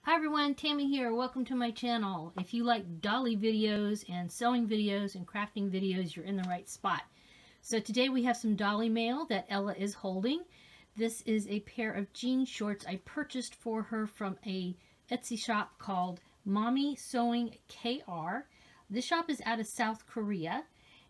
Hi everyone, Tammy here. Welcome to my channel. If you like Dolly videos and sewing videos and crafting videos, you're in the right spot. So today we have some Dolly mail that Ella is holding. This is a pair of jean shorts I purchased for her from a Etsy shop called Mommy Sewing KR. This shop is out of South Korea,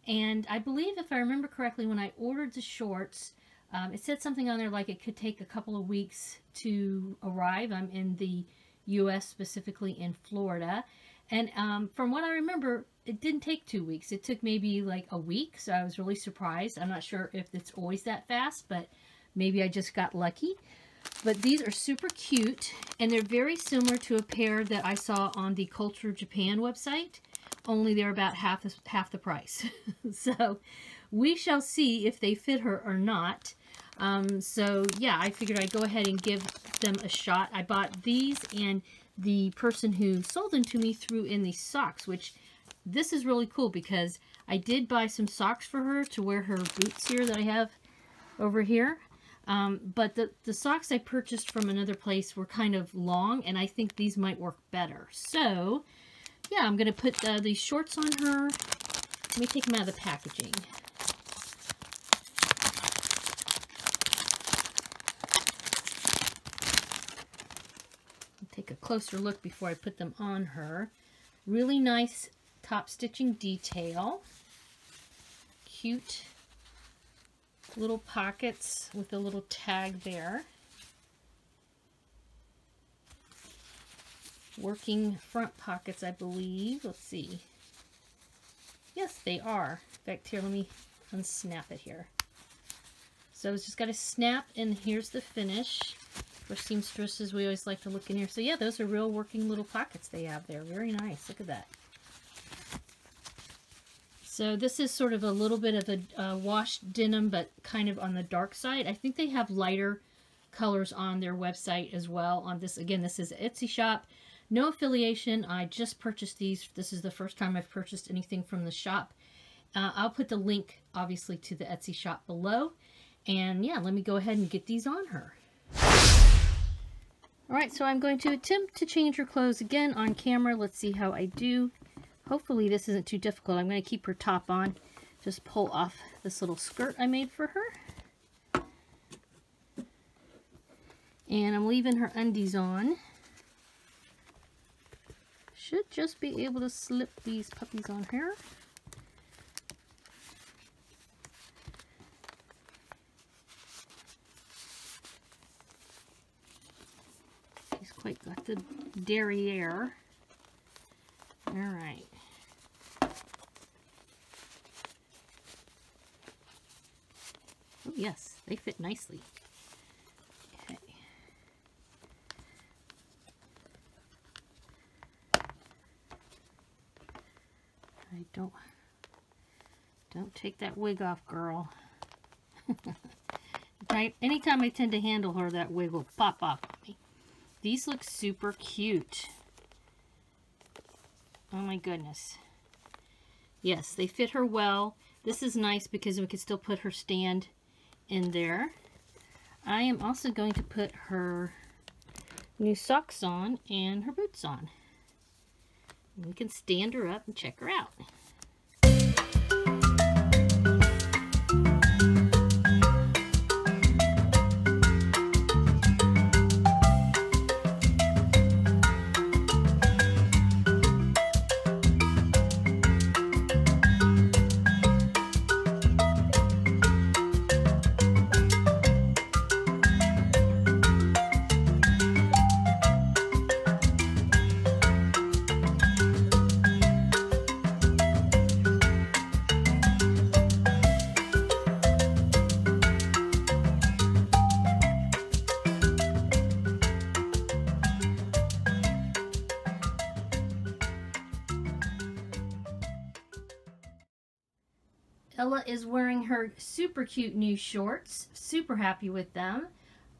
and I believe, if I remember correctly, when I ordered the shorts, it said something on there like it could take a couple of weeks to arrive. I'm in the U.S., specifically in Florida, and from what I remember, it didn't take 2 weeks. It took maybe like a week, so I was really surprised. I'm not sure if it's always that fast, but maybe I just got lucky. But these are super cute, and they're very similar to a pair that I saw on the Culture Japan website, only they're about half the price. So we shall see if they fit her or not. So yeah, I figured I'd go ahead and give them a shot. I bought these, and the person who sold them to me threw in these socks, which this is really cool because I did buy some socks for her to wear her boots here that I have over here. But the socks I purchased from another place were kind of long, and I think these might work better. So yeah, I'm going to put these shorts on her. Let me take them out of the packaging. Take a closer look before I put them on her. Really nice top stitching detail. Cute little pockets with a little tag there. Working front pockets, I believe. Let's see. Yes, they are. In fact, here, let me unsnap it here. So it's just got a snap, and here's the finish. For seamstresses, we always like to look in here. So yeah, those are real working little pockets they have there. Very nice. Look at that. So this is sort of a little bit of a washed denim, but kind of on the dark side. I think they have lighter colors on their website as well. On this, again, this is Etsy shop. No affiliation. I just purchased these. This is the first time I've purchased anything from the shop. I'll put the link, obviously, to the Etsy shop below. And yeah, let me go ahead and get these on her. Alright, so I'm going to attempt to change her clothes again on camera. Let's see how I do. Hopefully this isn't too difficult. I'm going to keep her top on. Just pull off this little skirt I made for her. And I'm leaving her undies on. Should just be able to slip these puppies on her. Quite got the derriere. All right. Oh yes, they fit nicely. Okay. Don't take that wig off, girl. Anytime I tend to handle her, that wig will pop off on me. These look super cute. Oh my goodness. Yes, they fit her well. This is nice because we can still put her stand in there. I am also going to put her new socks on and her boots on. And we can stand her up and check her out. Ella is wearing her super cute new shorts. Super happy with them.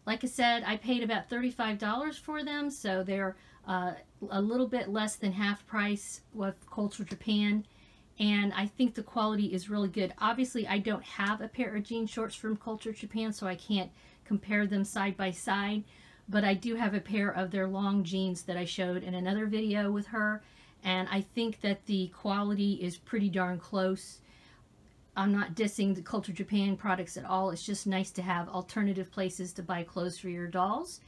Like I said, I paid about $35 for them, so they're a little bit less than half price with Culture Japan. And I think the quality is really good. Obviously, I don't have a pair of jean shorts from Culture Japan, so I can't compare them side by side. but I do have a pair of their long jeans that I showed in another video with her, and I think that the quality is pretty darn close. I'm not dissing the Culture Japan products at all. It's just nice to have alternative places to buy clothes for your dolls.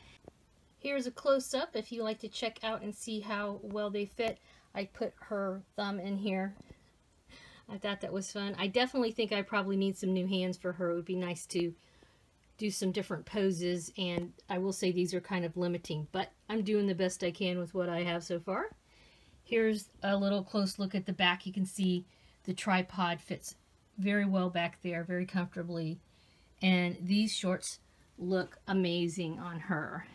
Here's a close-up if you like to check out and see how well they fit. I put her thumb in here. I thought that was fun. I definitely think I probably need some new hands for her. It would be nice to do some different poses, and I will say these are kind of limiting, but I'm doing the best I can with what I have so far. Here's a little close look at the back. You can see the tripod fits very well back there, very comfortably, and these shorts look amazing on her.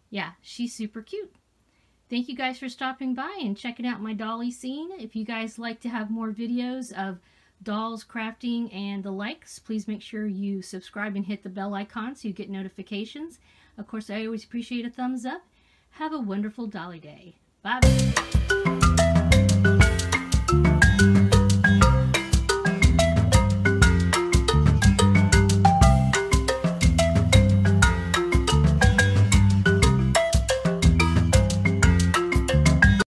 Yeah, she's super cute. Thank you guys for stopping by and checking out my Dolly scene. If you guys like to have more videos of dolls, crafting, and the likes, please make sure you subscribe and hit the bell icon so you get notifications. Of course, I always appreciate a thumbs up. Have a wonderful Dolly day. Bye.